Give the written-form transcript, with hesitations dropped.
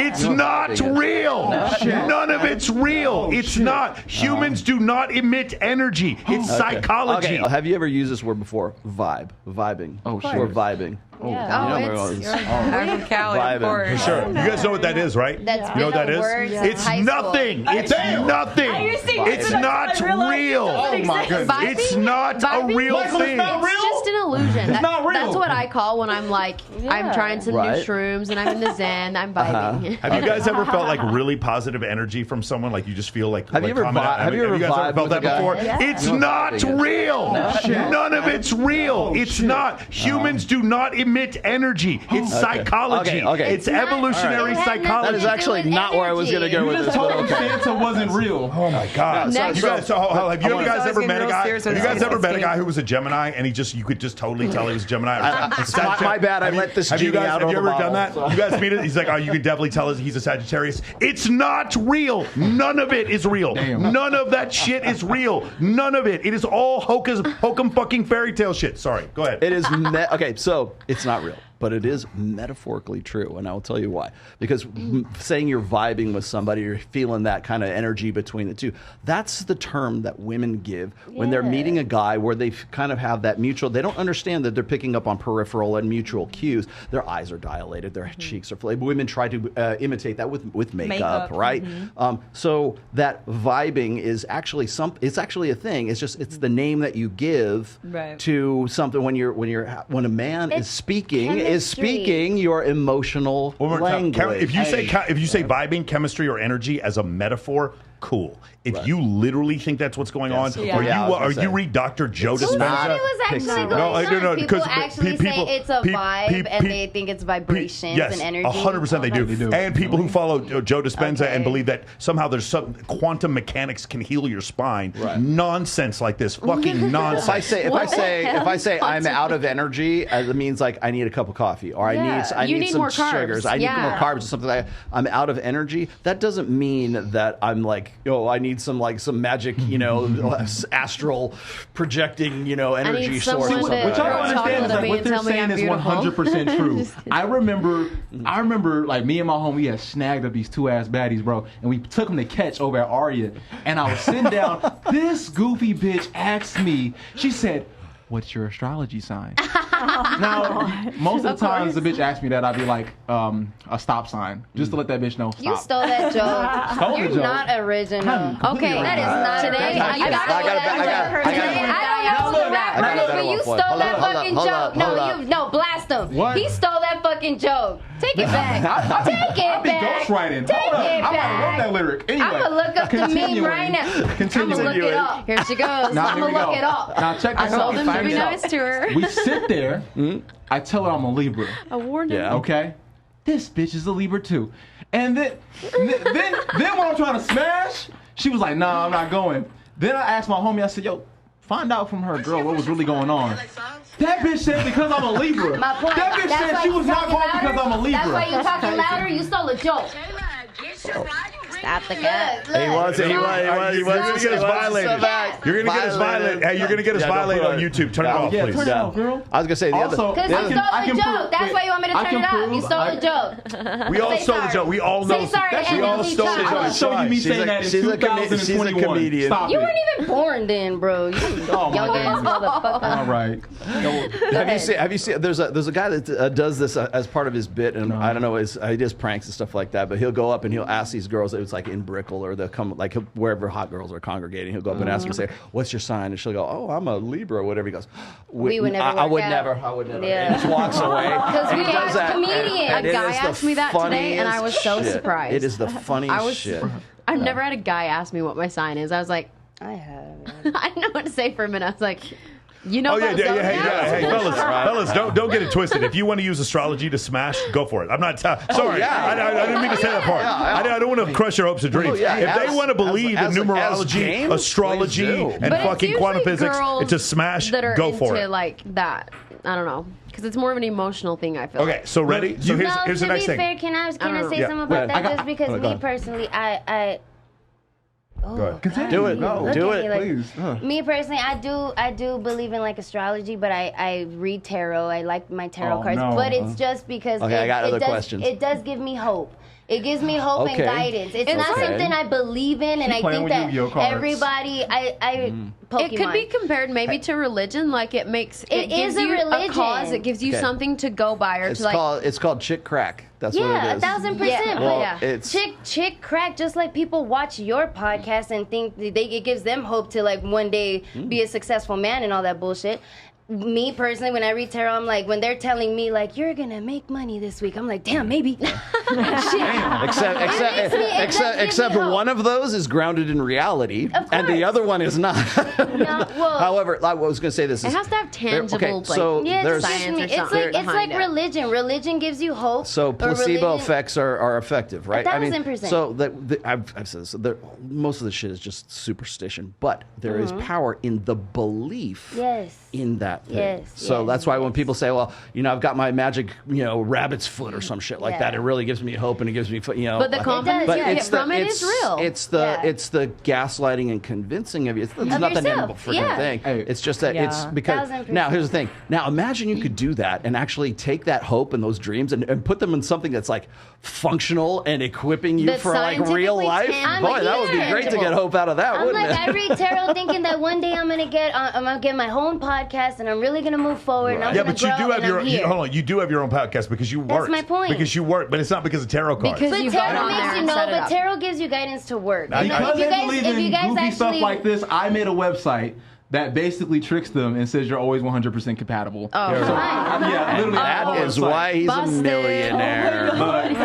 It's not real. None of it's real. It's not. Humans do not emit energy. It's psychology. Okay. Have you ever used this word before? Vibing. Oh, sure. Or vibing. I'm from Cali, of course. Sure. You guys know what that is, right? That's you know what that is? It's nothing. It's nothing. It's not real. Oh my goodness. It's not a real thing. It's just an illusion. It's not real. That's what I call when I'm like, I'm trying some new shrooms and I'm in the zen, I'm vibing. Have you guys ever felt like really positive energy from someone? Like you just feel like. Have you ever felt that before? It's not real. None of it's real. It's not. Humans do not emit energy. It's psychology. It's evolutionary psychology. That is actually not where I was going to go with this. You just told me Santa wasn't real. Oh my God! Have you guys ever met a guy? Have you guys ever met a guy who was a Gemini and you could just totally tell he was a Gemini? My bad. I let this genie out of the bottle. Have you ever done that? You guys meet it? He's like, oh, you could definitely tell he's a Sagittarius. It's not real. None of it is real. None of that shit is real. None of it. It is all hokum fucking fairy tale shit. Sorry. Go ahead. It is okay. So it's not real, but it is metaphorically true, and I will tell you why. Because saying you're vibing with somebody, you're feeling that kind of energy between the two. That's the term that women give when they're meeting a guy where they kind of have that mutual. They don't understand that they're picking up on peripheral and mutual cues. Their eyes are dilated, their cheeks are flared. Women try to imitate that with makeup, right? So that vibing is actually it's actually a thing. It's just it's the name that you give to something when a man is speaking your emotional language. If you say vibing, chemistry, or energy as a metaphor, cool. If you literally think that's what's going on, or you read Dr. Joe Dispenza. People actually say it's a vibe and they think it's vibrations and energy. 100% they do. And people who follow Joe Dispenza and believe that somehow there's some quantum mechanics can heal your spine. Nonsense like this. Fucking nonsense. If I say I'm out of energy, it means like I need a cup of coffee or I need some sugars. I need more carbs or something like that. I'm out of energy. That doesn't mean that I'm like, I need some magic, astral projecting, energy source. Which I don't understand is like what they're saying is 100% true. I remember like me and my homie, we had snagged up these two ass baddies, bro, and we took them to catch over at Aria. And I was sitting down. This goofy bitch asked me. She said, "What's your astrology sign?" Now, most of the times the bitch asks me that, I'd be like, a stop sign, just to let that bitch know. Stop. You stole that joke. You're not original. Okay, that is not today. I don't you stole that fucking joke. No, blast him. What? He stole that fucking joke. Take it back. Take it back. Ghostwriting. Take it back. I wrote that lyric. Anyway, I'm gonna look up the meme right now. I'm gonna look it up. Here she goes. I'm gonna look it up. Now check this out. I told him to be nice to her. We sit there. I tell her I'm a Libra. I warned him. Okay. This bitch is a Libra too. And then when I'm trying to smash, she was like, "Nah, I'm not going." Then I asked my homie. I said, "Yo, find out from her girl what was really going on." That bitch said because I'm a Libra. My point. That bitch said she was not going because I'm a Libra. That's why you talking louder. You stole a joke. Stop the cut. He was. You're gonna get us violated. You're gonna get us violated. Hey, you're gonna get us violated on YouTube. Turn it off, please. Turn it off, girl. I was gonna say Because you stole the joke. That's why you want me to turn it off. You stole the joke. We all stole the joke. We all know. Say sorry. We all stole the joke. I'll show you me saying that in 2021. She's a comedian. Stop You it. weren't even born then, bro. You young ass motherfucker. All right. Have you seen? There's a guy that does this as part of his bit, and I don't know, he does pranks and stuff like that. But he'll go up and he'll ask these girls. It's like in Brickell, or they'll come like wherever hot girls are congregating. He'll go up and ask her, say, "What's your sign?" And she'll go, "Oh, I'm a Libra," or whatever. He goes, We would never. I would never. Yeah. And he just walks away. Because we does are comedians. And A guy asked me that today, and I was so surprised. It is the funniest shit. I've never had a guy ask me what my sign is. I was like, I have. I didn't know what to say for a minute. I was like, you know. Hey, fellas, don't get it twisted. If you want to use astrology to smash, go for it. I'm not sorry. I didn't mean to say that part. I don't want to crush your hopes and dreams. If they want to believe in numerology, astrology, and fucking quantum physics, to smash, go for it. Like that. I don't know. Because it's more of an emotional thing, I feel. Okay, so ready? So here's the next thing. To be fair, can I say something about that? Just because me personally, Go ahead. Continue. Do it. No, do it, please. Me personally, I do believe in like astrology, but I read tarot. I like my tarot cards, but it's just because I got other questions. It does give me hope. It gives me hope and guidance. It's not something I believe in, and I think that everybody, Pokemon. It could be compared maybe to religion. Like it gives you a cause. It gives you something to go by, or it's called chick crack. That's what it is. 1,000%. Yeah. Well, it's chick crack. Just like people watch your podcast and think it gives them hope to like one day be a successful man and all that bullshit. Me personally, when I read tarot, I'm like, when they're telling me like you're gonna make money this week, I'm like, damn, maybe. Except one of those is grounded in reality, and the other one is not. However, I was gonna say this. It has to have tangible, there's science or something. It's like religion. Religion gives you hope. So placebo effects are effective, right? 1,000%. So I've said this. Most of the shit is just superstition, but there is power in the belief. In that thing. So that's why when people say, well, I've got my magic, rabbit's foot or some shit like that, it really gives me hope and it gives me, But the confidence you get from it is real. It's the gaslighting and convincing of you. It's not the name of a freaking thing. It's just that it's because, 1,000%. Now here's the thing. Now imagine you could do that and actually take that hope and those dreams and put them in something that's like functional and equipping you for like real life. Boy, that would be great to get hope out of that, wouldn't it? I read tarot thinking that one day I'm gonna get my own podcast and I'm really gonna move forward. And I'm gonna grow, you do have you do have your own podcast because you work. That's my point. Because you work, but it's not because of tarot cards. Because but tarot makes you know, but tarot gives you guidance to work. Because they believe in goofy stuff like this, I made a website that basically tricks them and says you're always 100% compatible. Oh, literally. That is why he's a millionaire. Look,